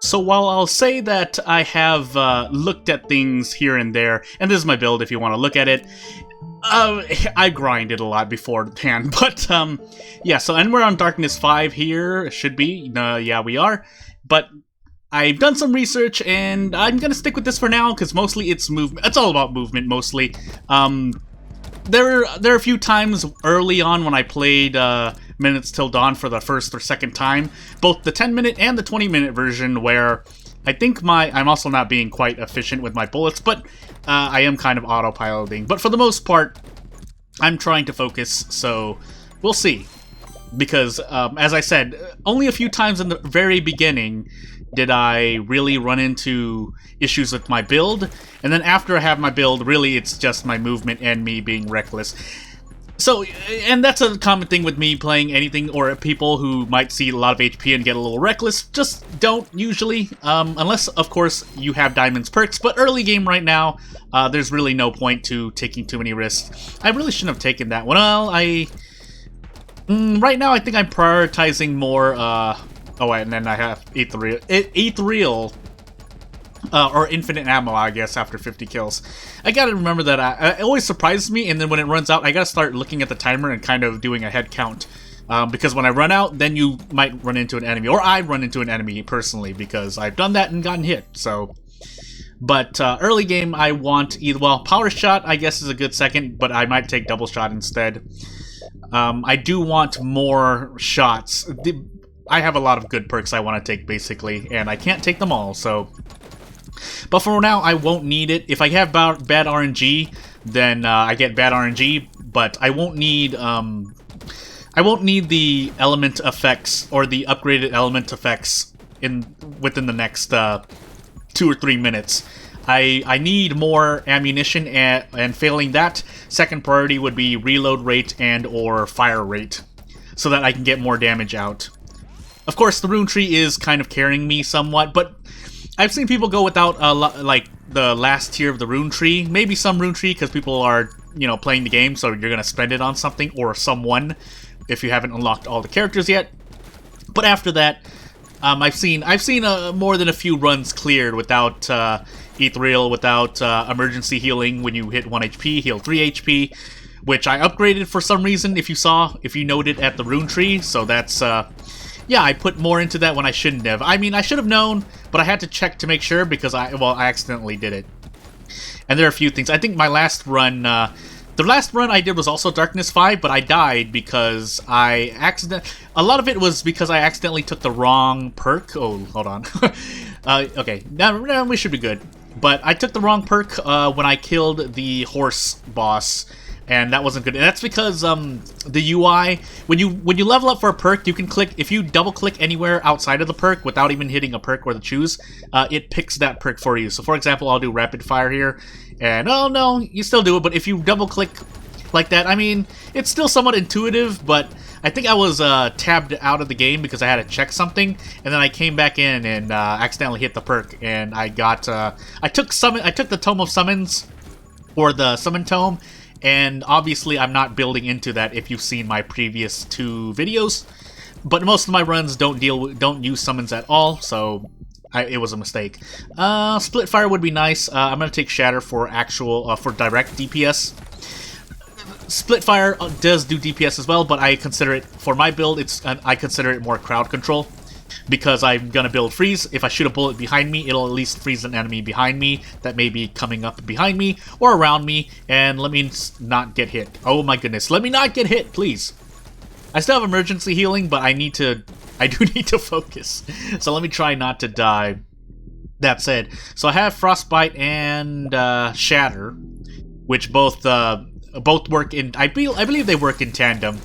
So while I'll say that I have looked at things here and there, and this is my build if you want to look at it, I grinded a lot beforehand, but yeah, and we're on Darkness 5 here, it should be, yeah we are, but I've done some research, and I'm gonna stick with this for now, because mostly it's movement, it's all about movement, mostly. There are a few times early on when I played Minutes Till Dawn for the first or second time, both the 10-minute and the 20-minute version, where I think I'm also not being quite efficient with my bullets, but I am kind of autopiloting. But for the most part, I'm trying to focus, so we'll see. Because, as I said, only a few times in the very beginning did I really run into issues with my build, and then after I have my build, really it's just my movement and me being reckless. So, and that's a common thing with me playing anything, or people who might see a lot of HP and get a little reckless, just don't usually, unless, of course, you have Diamond's perks, but early game right now, there's really no point to taking too many risks. I really shouldn't have taken that one. Well, right now I think I'm prioritizing more, oh, and then I have Ethereal, or infinite ammo, I guess, after 50 kills. I gotta remember that it always surprises me, and then when it runs out, I gotta start looking at the timer and kind of doing a head count. Because when I run out, then you might run into an enemy, or I run into an enemy personally, because I've done that and gotten hit, so... But early game, I want either, well, Power Shot, I guess, is a good second, but I might take Double Shot instead. I do want more shots. I have a lot of good perks I want to take, basically, and I can't take them all, so... But for now, I won't need it. If I have bad RNG, then I get bad RNG, but I won't need the element effects, or the upgraded element effects within the next 2 or 3 minutes. I need more ammunition, and failing that, second priority would be reload rate and or fire rate, so that I can get more damage out. Of course, the rune tree is kind of carrying me somewhat, but I've seen people go without like the last tier of the rune tree. Maybe some rune tree because people are, you know, playing the game, so you're gonna spend it on something or someone if you haven't unlocked all the characters yet. But after that, I've seen more than a few runs cleared without Ethereal, without emergency healing. When you hit 1 HP, heal 3 HP, which I upgraded for some reason. If you noted at the rune tree, so that's yeah, I put more into that when I shouldn't have. I mean, I should have known, but I had to check to make sure because I accidentally did it. And there are a few things. I think my last run, the last run I did was also Darkness 5, but I died because a lot of it was because I accidentally took the wrong perk. Oh, hold on. Okay, now we should be good. But I took the wrong perk when I killed the horse boss. And that wasn't good. And that's because the UI, when you level up for a perk, you can click, if you double click anywhere outside of the perk without even hitting a perk or the choose, it picks that perk for you. So for example, I'll do rapid fire here, and oh no, you still do it, but if you double click like that, I mean, it's still somewhat intuitive, but I think I was tabbed out of the game because I had to check something, and then I came back in and accidentally hit the perk, and I got, I took the Tome of Summons, or the Summon Tome, and obviously I'm not building into that if you've seen my previous 2 videos, but most of my runs don't use summons at all, so it was a mistake. Split fire would be nice. I'm gonna take Shatter for for direct DPS. Split fire does do DPS as well, but I consider it, for my build, I consider it more crowd control. Because I'm gonna build freeze. If I shoot a bullet behind me, it'll at least freeze an enemy behind me that may be coming up behind me or around me, and let me not get hit. Oh my goodness, let me not get hit, please. I still have emergency healing, but I do need to focus. So let me try not to die. That said, so I have Frostbite and Shatter, which both work in. I believe they work in tandem.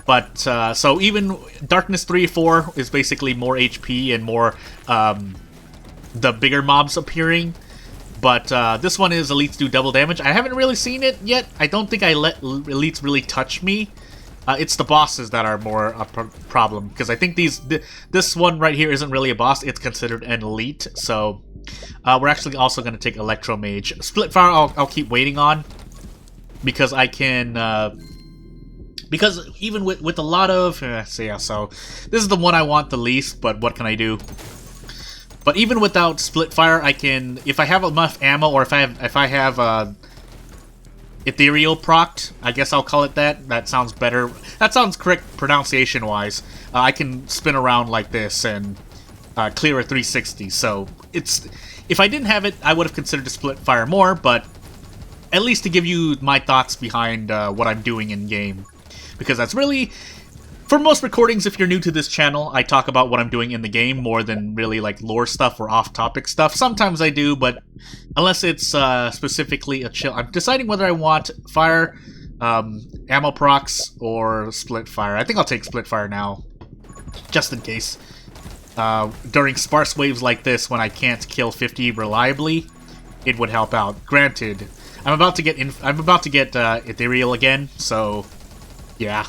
But, so even Darkness 3 4 is basically more HP and more, the bigger mobs appearing. But, this one is Elites do double damage. I haven't really seen it yet. I don't think I let Elites really touch me. It's the bosses that are more a problem. Because I think this one right here isn't really a boss. It's considered an Elite. So, we're actually also going to take Electromage. Split Fire I'll keep waiting on. Because I can, because even with a lot of... so yeah, so this is the one I want the least, but what can I do? But even without split fire, I can, if I have enough ammo, or if I have ethereal procced, I guess I'll call it that. That sounds better. That sounds correct pronunciation-wise. I can spin around like this and clear a 360. So it's, if I didn't have it, I would have considered to split fire more, but at least to give you my thoughts behind what I'm doing in game, because that's really, for most recordings, if you're new to this channel, I talk about what I'm doing in the game more than really like lore stuff or off-topic stuff. Sometimes I do, but unless it's specifically a chill, I'm deciding whether I want fire, ammo procs, or split fire. I think I'll take split fire now, just in case. During sparse waves like this, when I can't kill 50 reliably, it would help out. Granted, I'm about to get ethereal again, so yeah.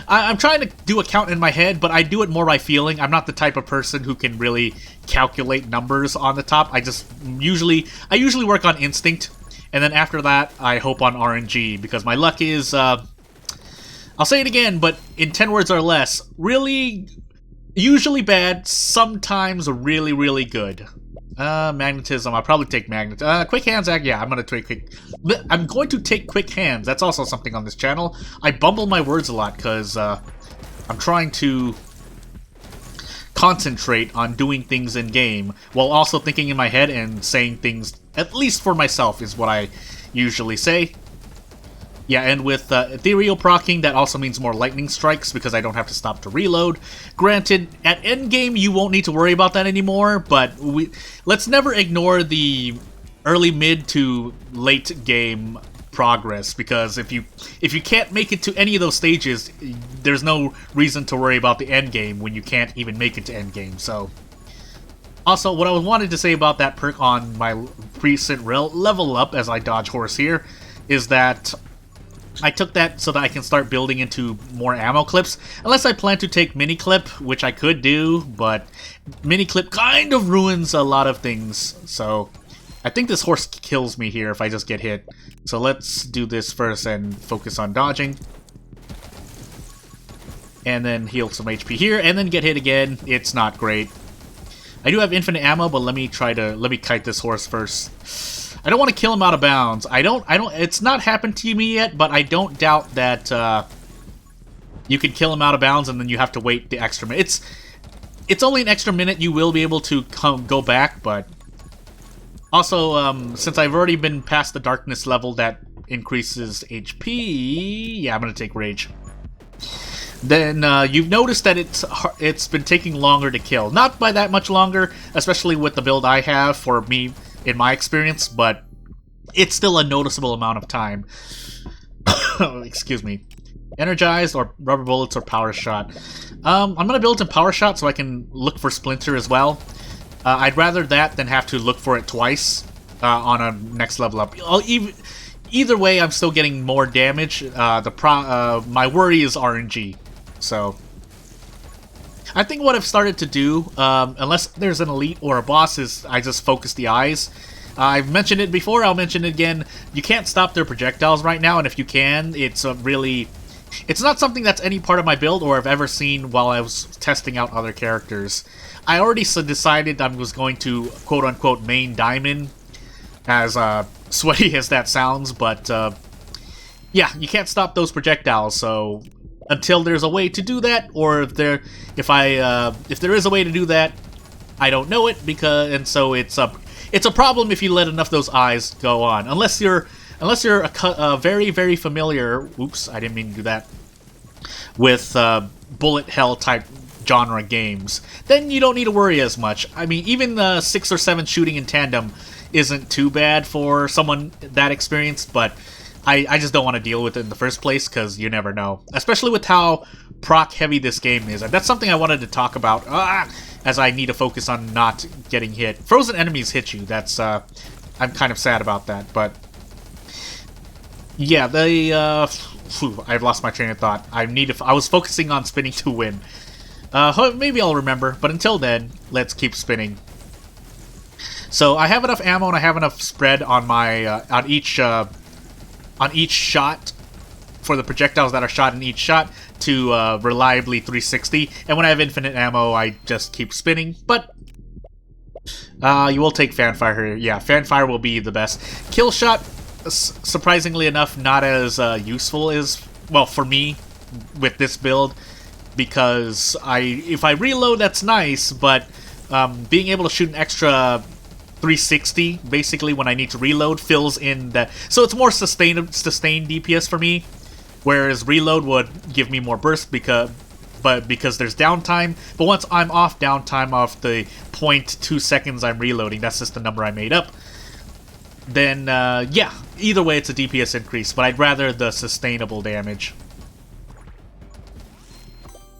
I'm trying to do a count in my head, but I do it more by feeling. I'm not the type of person who can really calculate numbers on the top. I usually work on instinct, and then after that, I hope on RNG, because my luck is, I'll say it again, but in 10 words or less, really, usually bad, sometimes really, really good. Magnetism, I'll probably take quick hands, yeah, I'm going to take quick hands. That's also something on this channel. I bumble my words a lot because I'm trying to concentrate on doing things in game while also thinking in my head and saying things, at least for myself, is what I usually say. Yeah, and with ethereal proccing, that also means more lightning strikes because I don't have to stop to reload. Granted, at endgame, you won't need to worry about that anymore, but let's never ignore the early, mid, to late game progress, because if you can't make it to any of those stages, there's no reason to worry about the endgame when you can't even make it to endgame. So, also, what I wanted to say about that perk on my recent level up, as I dodge horse here, is that I took that so that I can start building into more ammo clips. Unless I plan to take mini clip, which I could do, but mini clip kind of ruins a lot of things. So I think this horse kills me here if I just get hit. So let's do this first and focus on dodging. And then heal some HP here, and then get hit again. It's not great. I do have infinite ammo, but let me kite this horse first. I don't want to kill him out of bounds. It's not happened to me yet, but I don't doubt that you can kill him out of bounds and then you have to wait the extra minute. It's only an extra minute. You will be able to go back, but also, since I've already been past the darkness level that increases HP, yeah, I'm going to take rage. Then you've noticed that it's been taking longer to kill. Not by that much longer, especially with the build I have for me, in my experience, but it's still a noticeable amount of time. Excuse me. Energized, or rubber bullets, or power shot. I'm gonna build in power shot so I can look for splinter as well. I'd rather that than have to look for it twice on a next level up. Either way, I'm still getting more damage. My worry is RNG. So I think what I've started to do, unless there's an elite or a boss, is I just focus the eyes. I've mentioned it before, I'll mention it again. You can't stop their projectiles right now, and if you can, it's not something that's any part of my build or I've ever seen while I was testing out other characters. I already decided I was going to quote-unquote main diamond, as sweaty as that sounds, but yeah, you can't stop those projectiles, so until there's a way to do that, or if there is a way to do that, I don't know it, so it's a problem if you let enough of those eyes go on. Unless you're very, very familiar. Oops, I didn't mean to do that. With bullet hell type genre games, then you don't need to worry as much. I mean, even 6 or 7 shooting in tandem isn't too bad for someone that experienced, but I just don't want to deal with it in the first place, because you never know. Especially with how proc-heavy this game is. And that's something I wanted to talk about, as I need to focus on not getting hit. Frozen enemies hit you. That's, I'm kind of sad about that, but yeah, I've lost my train of thought. I was focusing on spinning to win. Maybe I'll remember, but until then, let's keep spinning. So I have enough ammo and I have enough spread on my on each shot for the projectiles that are shot in each shot to reliably 360. And when I have infinite ammo, I just keep spinning. But You will take Fanfire here. Yeah, Fanfire will be the best. Kill Shot, surprisingly enough, not as useful as, well, for me, with this build, because if I reload, that's nice, but being able to shoot an extra 360, basically, when I need to reload, fills in that. So it's more sustained DPS for me, whereas reload would give me more burst because there's downtime. But once I'm off downtime off the 0.2 seconds I'm reloading, that's just the number I made up, then yeah, either way it's a DPS increase, but I'd rather the sustainable damage.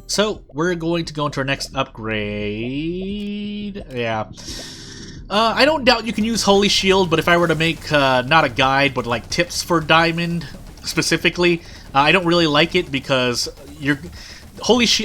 So we're going to go into our next upgrade. Yeah. I don't doubt you can use Holy Shield, but if I were to make not a guide, but like tips for Diamond specifically, I don't really like it because a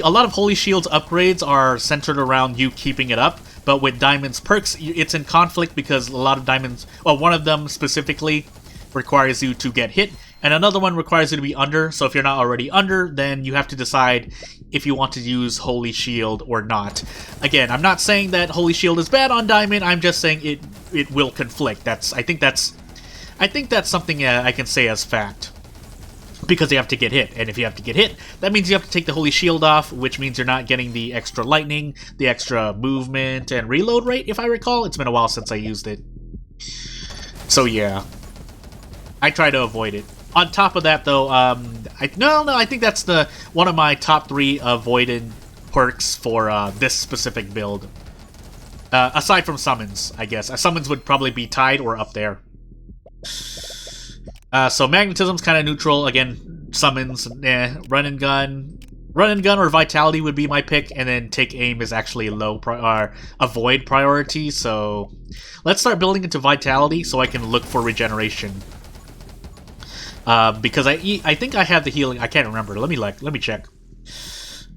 lot of Holy Shield's upgrades are centered around you keeping it up, but with Diamond's perks, it's in conflict because a lot of Diamond's, well, one of them specifically requires you to get hit, and another one requires you to be under, so if you're not already under, then you have to decide if you want to use Holy Shield or not. Again, I'm not saying that Holy Shield is bad on Diamond, I'm just saying it will conflict. I think that's something I can say as fact. Because you have to get hit, and if you have to get hit, that means you have to take the Holy Shield off, which means you're not getting the extra lightning, the extra movement, and reload rate, if I recall. It's been a while since I used it. So yeah, I try to avoid it. On top of that, though, I think that's one of my top 3 avoided perks for this specific build. Aside from summons, I guess. Summons would probably be tied or up there. So magnetism's kind of neutral. Again, summons, run and gun. Run and gun or vitality would be my pick, and then take aim is actually avoid priority. So let's start building into vitality so I can look for regeneration. Because I think I have the healing. I can't remember. Let me check.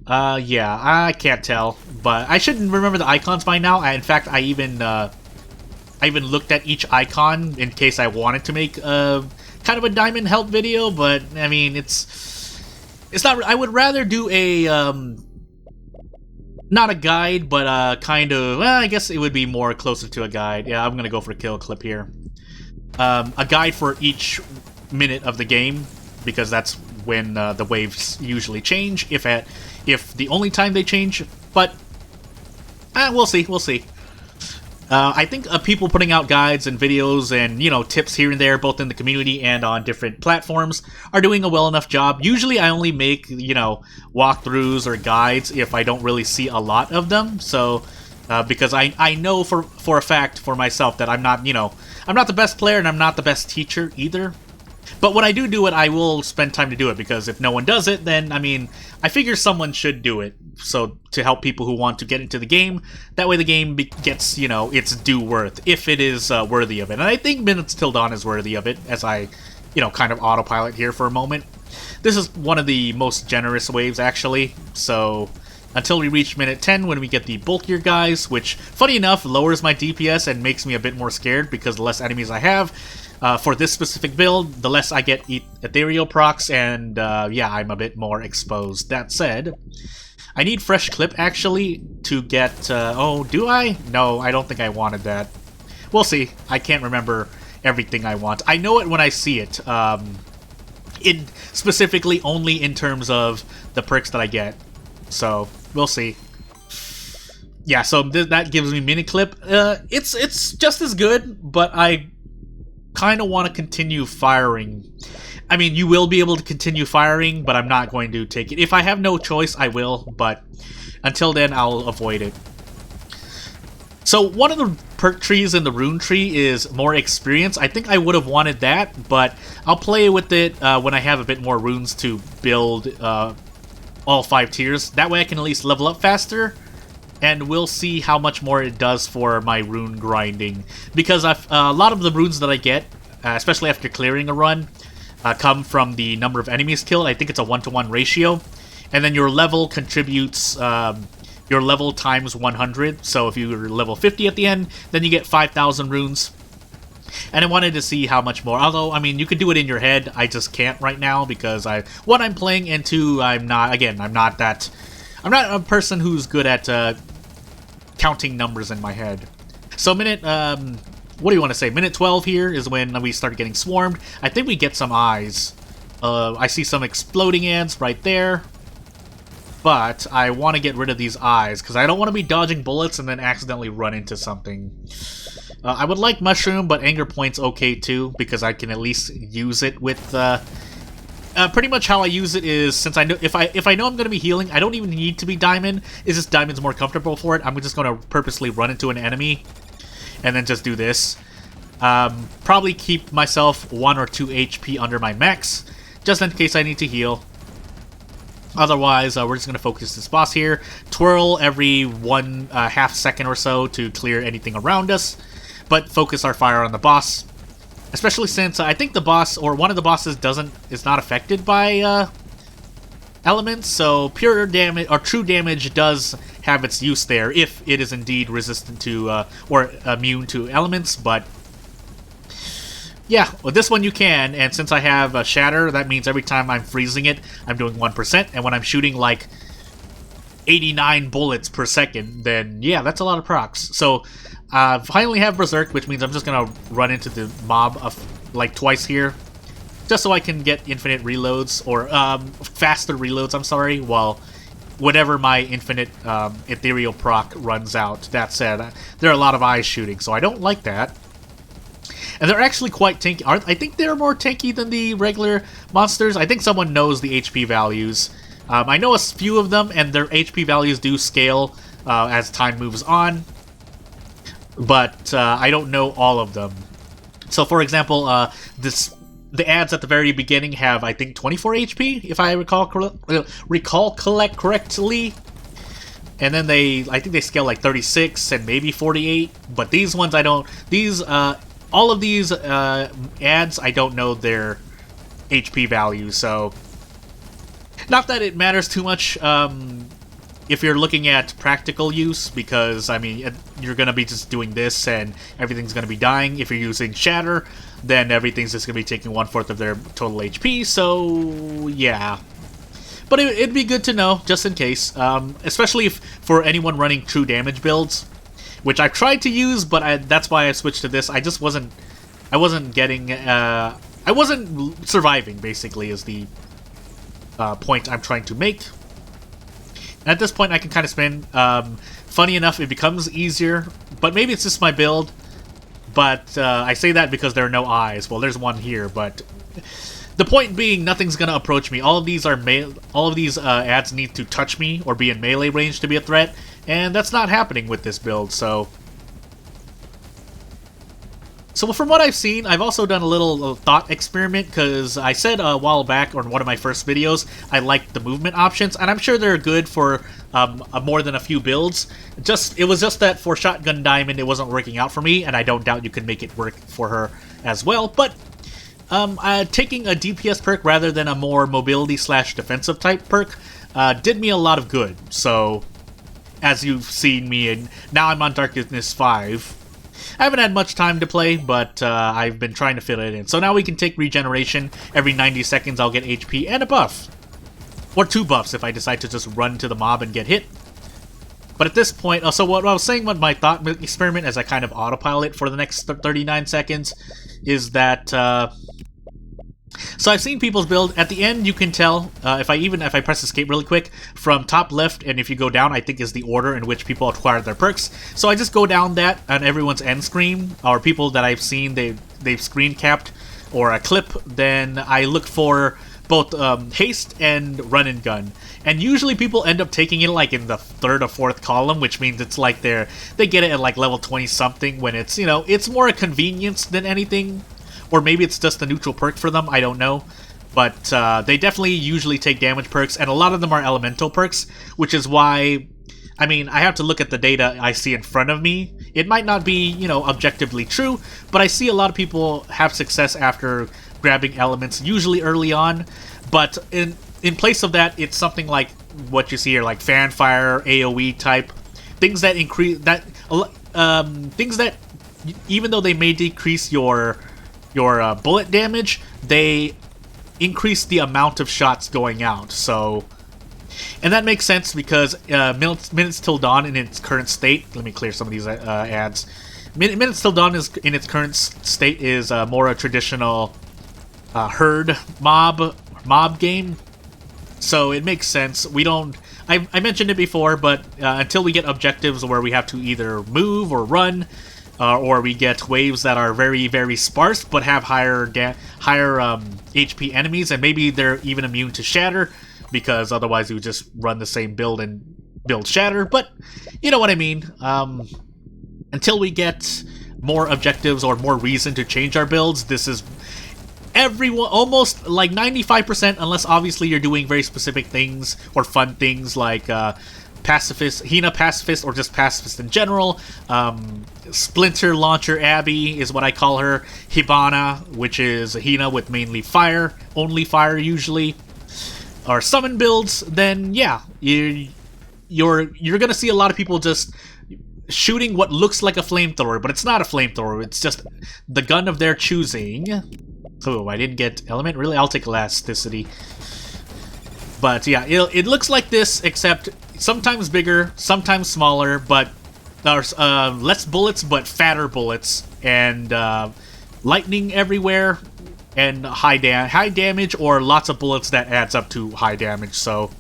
Yeah, I can't tell, but I should remember the icons by now. In fact, I even looked at each icon in case I wanted to make kind of a diamond help video, but I mean it's not. I would rather do a not a guide, but kind of. Well, I guess it would be more closer to a guide. Yeah, I'm gonna go for a kill clip here. A guide for each minute of the game, because that's when the waves usually change. If the only time they change, but we'll see. I think people putting out guides and videos and, tips here and there, both in the community and on different platforms, are doing a well enough job. Usually I only make, walkthroughs or guides if I don't really see a lot of them. So, because I know for a fact for myself that I'm not the best player and I'm not the best teacher either. But when I do it, I will spend time to do it, because if no one does it, then, I figure someone should do it. So, to help people who want to get into the game, that way the game gets, its due worth, if it is worthy of it. And I think Minutes Till Dawn is worthy of it, as I, kind of autopilot here for a moment. This is one of the most generous waves, actually. So, until we reach minute 10, when we get the bulkier guys, which, funny enough, lowers my DPS and makes me a bit more scared, because the less enemies I have. For this specific build, the less I get ethereal procs, and yeah, I'm a bit more exposed. That said, I need fresh clip actually to get. Oh, do I? No, I don't think I wanted that. We'll see. I can't remember everything I want. I know it when I see it. Specifically only in terms of the perks that I get. So we'll see. Yeah, so that gives me mini clip. It's just as good, but I kind of want to continue firing. I mean, you will be able to continue firing, but I'm not going to take it. If I have no choice, I will, but until then, I'll avoid it. So one of the perk trees in the rune tree is more experience. I think I would have wanted that, but I'll play with it when I have a bit more runes to build all 5 tiers. That way I can at least level up faster. And we'll see how much more it does for my rune grinding. Because a lot of the runes that I get, especially after clearing a run, come from the number of enemies killed. I think it's a 1-to-1 ratio. And then your level contributes your level times 100. So if you're level 50 at the end, then you get 5,000 runes. And I wanted to see how much more. Although, I mean, you could do it in your head. I just can't right now because one, I'm playing, and 2, I'm not a person who's good at counting numbers in my head. So minute, what do you want to say? Minute 12 here is when we start getting swarmed. I think we get some eyes. I see some exploding ants right there. But I want to get rid of these eyes, because I don't want to be dodging bullets and then accidentally run into something. I would like Mushroom, but Anger Point's okay too, because I can at least use it with... pretty much how I use it is, since I know if I know I'm going to be healing, I don't even need to be Diamond. It's just Diamond's more comfortable for it. I'm just going to purposely run into an enemy, and then just do this. Probably keep myself 1 or 2 HP under my max, just in case I need to heal. Otherwise, we're just going to focus this boss here. Twirl every 1/2 second or so to clear anything around us, but focus our fire on the boss. Especially since I think the boss, or one of the bosses, is not affected by elements, so pure damage, or true damage, does have its use there, if it is indeed resistant to, or immune to elements, but... yeah, well, this one you can, and since I have Shatter, that means every time I'm freezing it, I'm doing 1%, and when I'm shooting, like, 89 bullets per second, then, yeah, that's a lot of procs. So, finally have Berserk, which means I'm just gonna run into the mob, like, twice here, just so I can get infinite reloads, or, faster reloads, I'm sorry, while whenever my infinite, ethereal proc runs out. That said, there are a lot of eyes shooting, so I don't like that. And they're actually quite tanky. I think they're more tanky than the regular monsters. I think someone knows the HP values. I know a few of them, and their HP values do scale as time moves on. But I don't know all of them. So, for example, the ads at the very beginning have, I think, 24 HP, if I recall correctly. And then I think they scale like 36 and maybe 48. But these ones I don't. All of these ads, I don't know their HP value, so... not that it matters too much if you're looking at practical use, because, I mean, you're going to be just doing this and everything's going to be dying. If you're using Shatter, then everything's just going to be taking 1/4 of their total HP, so yeah. But it'd be good to know, just in case, especially for anyone running true damage builds. Which I've tried to use, but that's why I switched to this. I wasn't surviving, basically, is the point I'm trying to make. And at this point, I can kind of spin. Funny enough, it becomes easier, but maybe it's just my build. But I say that because there are no eyes. Well, there's one here, but the point being, nothing's gonna approach me. All of these ads need to touch me or be in melee range to be a threat. And that's not happening with this build, so from what I've seen, I've also done a little thought experiment, because I said a while back on one of my first videos I liked the movement options, and I'm sure they're good for more than a few builds. It was just that for Shotgun Diamond it wasn't working out for me, and I don't doubt you can make it work for her as well, but taking a DPS perk rather than a more mobility/defensive type perk did me a lot of good, so... as you've seen me, and now I'm on Darkness 5. I haven't had much time to play, but I've been trying to fit it in. So now we can take regeneration. Every 90 seconds I'll get HP and a buff. Or 2 buffs if I decide to just run to the mob and get hit. But at this point, so what I was saying with my thought experiment as I kind of autopilot for the next 39 seconds is that... so I've seen people's build. At the end, you can tell, if I press escape really quick, from top left, and if you go down, I think is the order in which people acquire their perks. So I just go down that on everyone's end screen, or people that I've seen they've screen capped, or a clip. Then I look for both haste and run and gun. And usually people end up taking it like in the 3rd or 4th column, which means it's like they get it at like level 20 something, when it's, you know, it's more a convenience than anything. Or maybe it's just a neutral perk for them, I don't know. But they definitely usually take damage perks, and a lot of them are elemental perks, which is why, I mean, I have to look at the data I see in front of me. It might not be, you know, objectively true, but I see a lot of people have success after grabbing elements, usually early on. But in place of that, it's something like what you see here, like Fanfire, AoE type, things that increase, things that, even though they may decrease your bullet damage, they increase the amount of shots going out. So, and that makes sense because minutes till dawn in its current state. Let me clear some of these ads. Minutes Till Dawn is in its current state is more a traditional herd mob game, so it makes sense. We don't. I mentioned it before, but until we get objectives where we have to either move or run, or we get waves that are very, very sparse but have higher HP enemies, and maybe they're even immune to shatter, because otherwise we would just run the same build and build shatter. But you know what I mean. Until we get more objectives or more reason to change our builds, this is everyone, almost like 95%, unless obviously you're doing very specific things or fun things like Pacifist, Hina Pacifist, or just Pacifist in general. Splinter Launcher Abby is what I call her. Hibana, which is Hina with mainly fire, only fire usually, or summon builds. Then yeah, you're gonna see a lot of people just shooting what looks like a flamethrower, but it's not a flamethrower. It's just the gun of their choosing. Oh, I didn't get element. Really, I'll take elasticity. But yeah, it looks like this, except sometimes bigger, sometimes smaller, but there's less bullets, but fatter bullets, and lightning everywhere, and high damage, or lots of bullets that adds up to high damage. So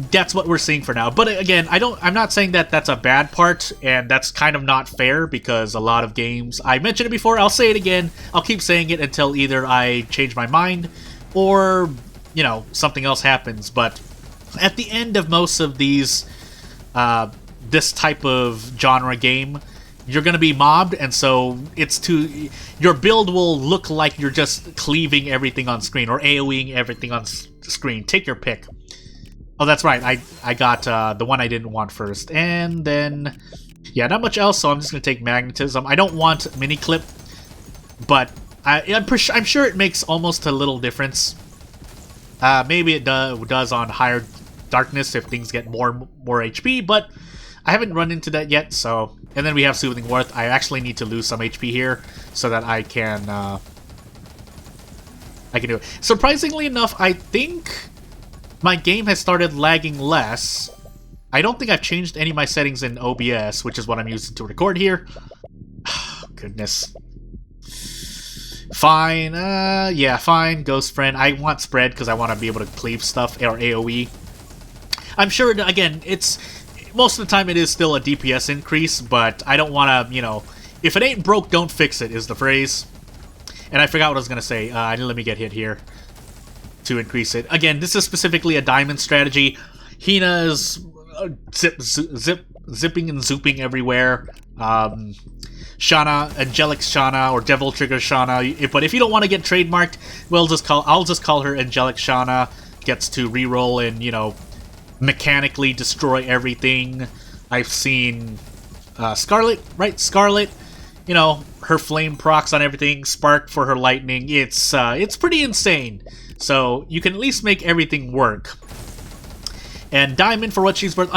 that's what we're seeing for now. But again, I'm not saying that that's a bad part, and that's kind of not fair, because a lot of games, I mentioned it before, I'll say it again, I'll keep saying it until either I change my mind or, you know, something else happens. But at the end of most of these this type of genre game, you're gonna be mobbed, and so your build will look like you're just cleaving everything on screen, or AoEing everything on screen. Take your pick. Oh, that's right. I got the one I didn't want first. And then, yeah, not much else, so I'm just going to take Magnetism. I don't want Mini Clip, but I'm sure it makes almost a little difference. Maybe it does on higher darkness if things get more HP, but I haven't run into that yet, so... And then we have Soothing Worth. I actually need to lose some HP here so that I can do it. Surprisingly enough, I think my game has started lagging less. I don't think I've changed any of my settings in OBS, which is what I'm using to record here. Goodness. Fine, yeah, fine, Ghost Friend. I want Spread because I want to be able to cleave stuff, or AoE. I'm sure, again, most of the time it is still a DPS increase, but I don't want to, you know, if it ain't broke, don't fix it, is the phrase. And I forgot what I was going to say. Let me get hit here to increase it. Again, this is specifically a diamond strategy. Hina's zipping and zooping everywhere. Shana, Angelic Shana, or Devil Trigger Shana. But if you don't want to get trademarked, I'll just call her Angelic Shana. Gets to reroll and, you know, mechanically destroy everything. I've seen Scarlet, right? Scarlet, you know, her flame procs on everything, Spark for her lightning. It's pretty insane. So you can at least make everything work. And Diamond, for what she's worth,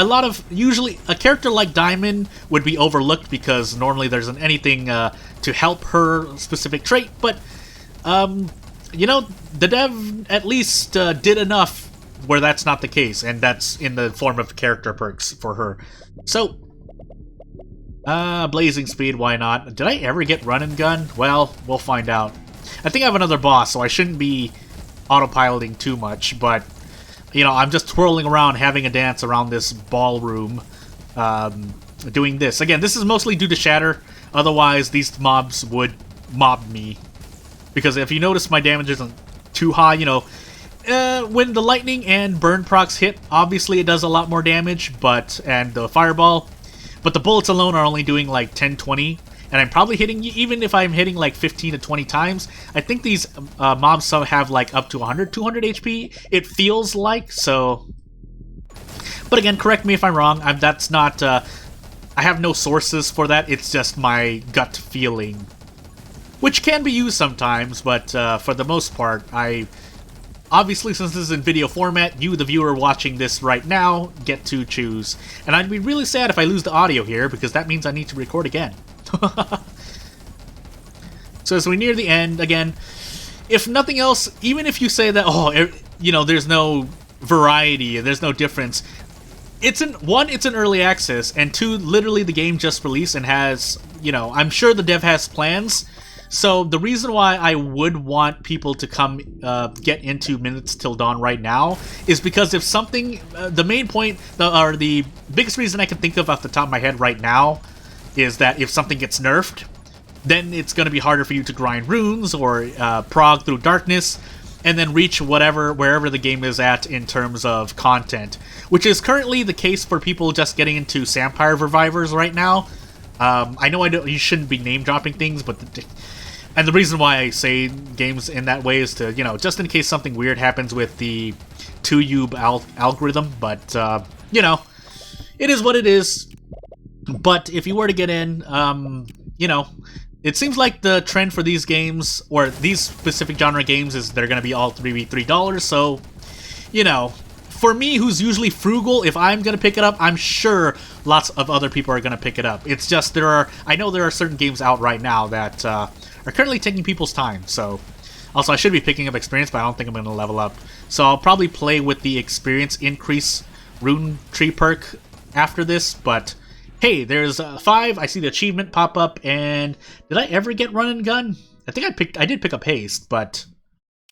usually a character like Diamond would be overlooked because normally there isn't anything to help her specific trait, but you know, the dev at least did enough where that's not the case, and that's in the form of character perks for her. So, Blazing Speed, why not? Did I ever get Run and Gun? Well, we'll find out. I think I have another boss, so I shouldn't be autopiloting too much, but, you know, I'm just twirling around, having a dance around this ballroom, doing this. Again, this is mostly due to Shatter, otherwise these mobs would mob me. Because if you notice my damage isn't too high, you know, when the lightning and burn procs hit, obviously it does a lot more damage, and the fireball, but the bullets alone are only doing like 10-20, and I'm probably hitting, even if I'm hitting like 15 to 20 times, I think these mobs have like up to 100, 200 HP, it feels like, so... But again, correct me if I'm wrong, that's not, I have no sources for that, it's just my gut feeling. Which can be used sometimes, but for the most part, obviously, since this is in video format, you, the viewer watching this right now, get to choose. And I'd be really sad if I lose the audio here, because that means I need to record again. So as we near the end, again, if nothing else, even if you say that, oh, you know, there's no variety, there's no difference, it's an early access, and two, literally the game just released and has, you know, I'm sure the dev has plans. So the reason why I would want people to come get into Minutes Till Dawn right now is because if something, the main point, or the biggest reason I can think of off the top of my head right now is that if something gets nerfed, then it's going to be harder for you to grind runes or prog through darkness, and then reach wherever the game is at in terms of content, which is currently the case for people just getting into Sampire Revivers right now. I know you shouldn't be name dropping things, but and the reason why I say games in that way is to, you know, just in case something weird happens with the 2U algorithm. But you know, it is what it is. But if you were to get in, you know, it seems like the trend for these games, or these specific genre games, is they're going to be all $3, so, you know, for me, who's usually frugal, if I'm going to pick it up, I'm sure lots of other people are going to pick it up. It's just I know there are certain games out right now that are currently taking people's time, so. Also, I should be picking up experience, but I don't think I'm going to level up. So I'll probably play with the experience increase rune tree perk after this, but hey, there's 5. I see the achievement pop up, and did I ever get run and gun? I think I did pick up haste, but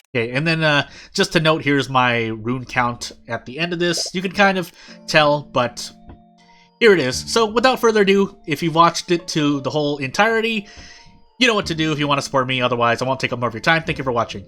okay. And then just to note, here's my rune count at the end of this. You can kind of tell, but here it is. So without further ado, if you've watched it to the whole entirety, you know what to do if you want to support me. Otherwise, I won't take up more of your time. Thank you for watching.